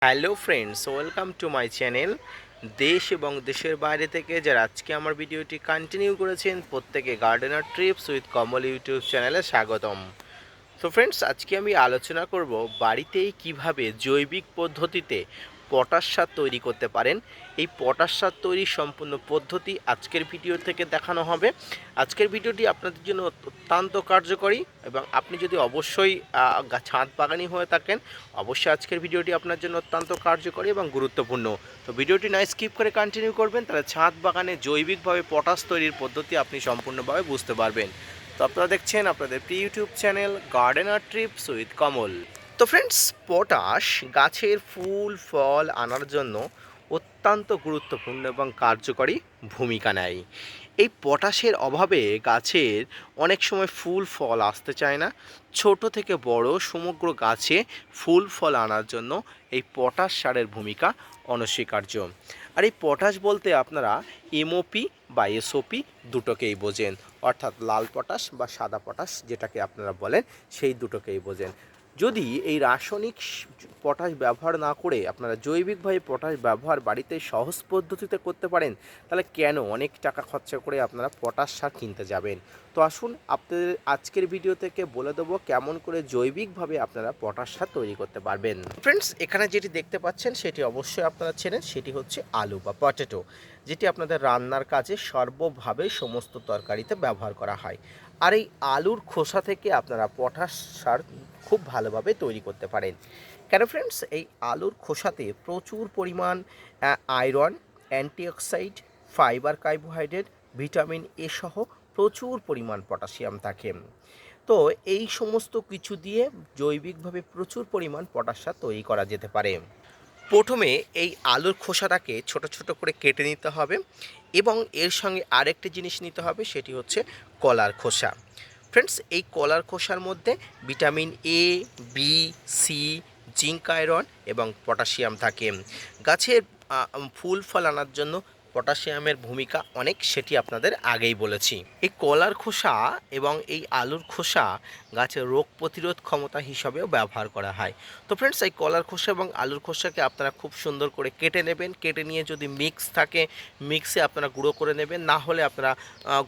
Hello friends, welcome to my channel. দেশ এবং দেশের বাইরে থেকে যারা আজকে আমার ভিডিওটি কন্টিনিউ করেছেন প্রত্যেকে gardener trips with Kamal YouTube চ্যানেলে স্বাগতম। তো ফ্রেন্ডস, আজকে আমি আলোচনা করব বাড়িতেই কিভাবে জৈবিক পদ্ধতিতে পটাশ সার তৈরি করতে পারেন। এই পটাশ সার তৈরির সম্পূর্ণ পদ্ধতি আজকের ভিডিও থেকে দেখানো হবে। আজকের ভিডিওটি আপনাদের জন্য অত্যন্ত কার্যকরী এবং আপনি যদি অবশ্যই ছাদ বাগানি হয়ে থাকেন, অবশ্যই আজকের ভিডিওটি আপনার জন্য অত্যন্ত কার্যকরী এবং গুরুত্বপূর্ণ। তো ভিডিওটি না স্কিপ করে কন্টিনিউ করবেন, তাহলে ছাদ বাগানে জৈবিকভাবে পটাশ তৈরির পদ্ধতি আপনি সম্পূর্ণভাবে বুঝতে পারবেন। তো আপনারা দেখছেন আপনাদের প্রিয় YouTube channel gardener trips with Kamal. তো ফ্রেন্ডস, পটাশ গাছের ফুল ফল আনার জন্য অত্যন্ত গুরুত্বপূর্ণ এবং কার্যকরী ভূমিকা নেয়। এই পটাশের অভাবে গাছের অনেক সময় ফুল ফল আসতে চায় না। ছোট থেকে বড় সমগ্র গাছে ফুল ফল আনার জন্য এই পটাশ সারের ভূমিকা অনস্বীকার্য। আর এই পটাশ বলতে আপনারা এমওপি বা এসওপি দুটোকেই বোঝেন, অর্থাৎ লাল পটাশ বা সাদা পটাশ যেটাকে আপনারা বলেন, সেই দুটোকেই বোঝেন। যদি এই রাসায়নিক পটাশ ব্যবহার না করে আপনারা জৈবিকভাবে পটাশ ব্যবহার বাড়িতে সহজ পদ্ধতিতে করতে পারেন, তাহলে কেন অনেক টাকা খরচা করে আপনারা পটাশ সার কিনতে যাবেন? তো আসুন আপনাদের আজকের ভিডিও থেকে বলে দেবো কেমন করে জৈবিকভাবে আপনারা পটাশ সার তৈরি করতে পারবেন। ফ্রেন্ডস, এখানে যেটি দেখতে পাচ্ছেন সেটি অবশ্যই আপনারা চেনেন, সেটি হচ্ছে আলু বা পটেটো, যেটি আপনাদের রান্নার কাজে সর্বভাবে সমস্ত তরকারিতে ব্যবহার করা হয়। আর এই আলুর খোসা থেকে আপনারা পটাশ সার খুব ভালোভাবে তৈরি করতে পারেন। কেন ফ্রেন্ডস? এই আলুর খোসাতে প্রচুর পরিমাণ iron, antioxidant, fibre, carbohydrate, vitamin A সহ প্রচুর পরিমাণ পটাশিয়াম থাকে। তো এই সমস্ত কিছু দিয়ে জৈবিকভাবে প্রচুর পরিমাণ পটাশ সার তৈরি করা যেতে পারে। প্রথমে এই আলুর খোসাটাকে ছোট ছোট করে কেটে নিতে হবে এবং এর সঙ্গে আরেকটি জিনিস নিতে হবে, সেটি হচ্ছে কলার খোসা। ফ্রেন্ডস, এই কলার খোসার মধ্যে vitamin A, B, C, zinc, iron এবং পটাশিয়াম থাকে। গাছের ফুল ফল আনার জন্য পটাশিয়ামের ভূমিকা অনেক, সেটি আপনাদের আগেই বলেছি। এই কলার খোসা এবং এই আলুর খোসা গাছের রোগ প্রতিরোধ ক্ষমতা হিসাবেও ব্যবহার করা হয়। তো ফ্রেন্ডস, এই কলার খোসা এবং আলুর খোসাকে আপনারা খুব সুন্দর করে কেটে নেবেন। কেটে নিয়ে যদি মিক্স থাকে, মিক্সে আপনারা গুঁড়ো করে নেবেন, না হলে আপনারা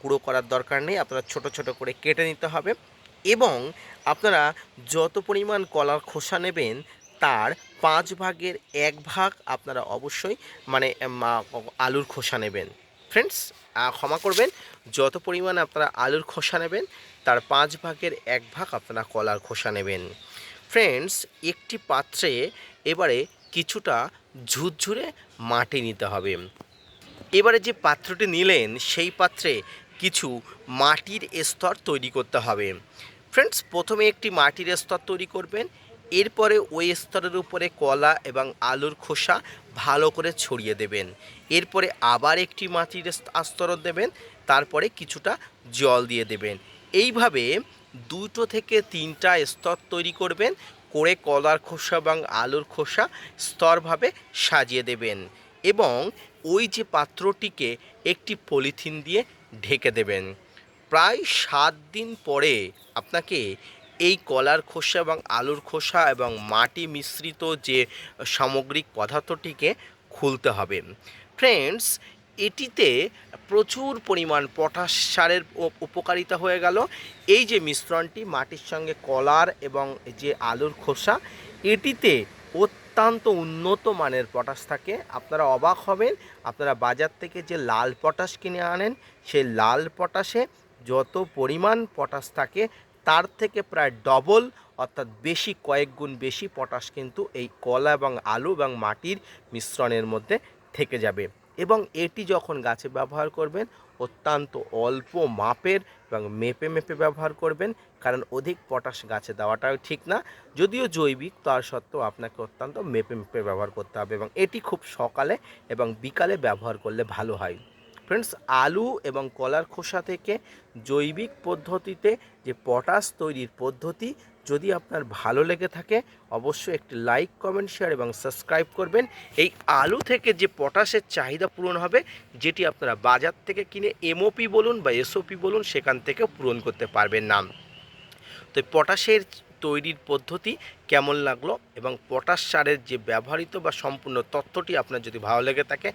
গুঁড়ো করার দরকার নেই, আপনারা ছোট ছোট করে কেটে নিতে হবে। এবং আপনারা যত পরিমাণ কলার খোসা নেবেন তার 5 ভাগের 1 ভাগ আপনারা অবশ্যই মানে আলুর খোসা নেবেন। ফ্রেন্ডস, ক্ষমা করবেন, যত পরিমাণ আপনারা আলুর খোসা নেবেন তার 5 ভাগের 1 ভাগ আপনারা কলার খোসা নেবেন। ফ্রেন্ডস, একটি পাত্রে এবারে কিছুটা ঝুরঝুরে মাটি নিতে হবে। এবারে যে পাত্রটি নিলেন সেই পাত্রে কিছু মাটির স্তর তৈরি করতে হবে। ফ্রেন্ডস, প্রথমে একটি মাটির স্তর তৈরি করবেন, এরপরে ওই স্তরের উপরে কলা এবং আলুর খোসা ভালো করে ছড়িয়ে দেবেন। এরপরে আবার একটি মাটির আস্তরণ দেবেন, তারপরে কিছুটা জল দিয়ে দেবেন। এইভাবে 2 থেকে 3টা স্তর তৈরি করবেন, করে কলার খোসা এবং আলুর খোসা স্তরভাবে সাজিয়ে দেবেন এবং ওই যে পাত্রটিকে একটি পলিথিন দিয়ে ঢেকে দেবেন। প্রায় 7 দিন পরে আপনাকে এই কলার খোসা এবং আলুর খোসা এবং মাটি মিশ্রিত যে সামগ্রিক পদার্থটিকে খুলতে হবে। ফ্রেন্ডস, এটিতে প্রচুর পরিমাণ পটাশ সারের উপকারিতা হয়ে গেল। এই যে মিশ্রণটি মাটির সঙ্গে কলার এবং যে আলুর খোসা, এটিতে অত্যন্ত উন্নত মানের পটাশ থাকে। আপনারা অবাক হবেন, আপনারা বাজার থেকে যে লাল পটাশ কিনে আনেন সেই লাল পটাশে যত পরিমাণ পটাশ থাকে তার থেকে প্রায় ডবল, অর্থাৎ বেশি, কয়েক গুণ বেশি পটাশ কিন্তু এই কলা এবং আলু এবং মাটির মিশ্রণের মধ্যে থেকে যাবে। এবং এটি যখন গাছে ব্যবহার করবেন অত্যন্ত অল্প মাপের এবং মেপে মেপে ব্যবহার করবেন, কারণ অধিক পটাশ গাছে দেওয়াটাও ঠিক না। যদিও জৈবিক, তার সত্ত্বেও আপনাকে অত্যন্ত মেপে মেপে ব্যবহার করতে হবে এবং এটি খুব সকালে এবং বিকালে ব্যবহার করলে ভালো হয়। ফ্রেন্ডস, আলু এবং কলার খোসা থেকে জৈবিক পদ্ধতিতে যে পটাশ তৈরির পদ্ধতি যদি আপনার ভালো লেগে থাকে, অবশ্যই একটি লাইক, কমেন্ট, শেয়ার এবং সাবস্ক্রাইব করবেন। এই আলু থেকে যে পটাশের চাহিদা পূরণ হবে, যেটি আপনারা বাজার থেকে কিনে এমওপি বলুন বা এসওপি বলুন সেখান থেকে পূরণ করতে পারবেন না। তো পটাশের তৈরির পদ্ধতি কেমন লাগলো এবং পটাশ সারের যে ব্যবহৃত বা সম্পূর্ণ তথ্যটি আপনার যদি ভালো লেগে থাকে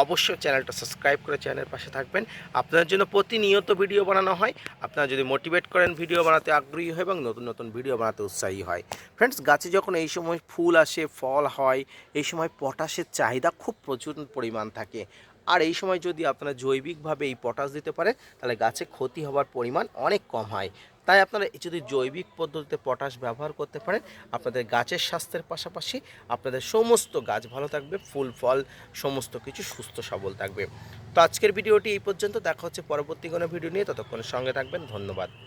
অবশ্যই চ্যানেলটা সাবস্ক্রাইব করে চ্যানেলের পাশে থাকবেন। আপনার জন্য প্রতিনিয়ত ভিডিও বানানো হয়। আপনারা যদি মোটিভেট করেন ভিডিও বানাতে আগ্রহী হয় এবং নতুন নতুন ভিডিও বানাতে উৎসাহী হয়। ফ্রেন্ডস, গাছে যখন এই সময় ফুল আসে, ফল হয়, এই সময় পটাশের চাহিদা খুব প্রচুর পরিমাণ থাকে। আর এই সময় যদি আপনারা জৈবিকভাবে এই পটাশ দিতে পারেন তাহলে গাছে ক্ষতি হওয়ার পরিমাণ অনেক কম হয়। তাই আপনারা যদি জৈবিক পদ্ধতিতে পটাশ ব্যবহার করতে পারেন আপনাদের গাছের স্বাস্থ্যের পাশাপাশি আপনাদের সমস্ত গাছ ভালো থাকবে, ফুল ফল সমস্ত কিছু সুস্থ সবল থাকবে। তো আজকের ভিডিওটি এই পর্যন্ত, দেখা হচ্ছে পরবর্তী কোনো ভিডিও নিয়ে। ততক্ষণ সঙ্গে থাকবেন, ধন্যবাদ।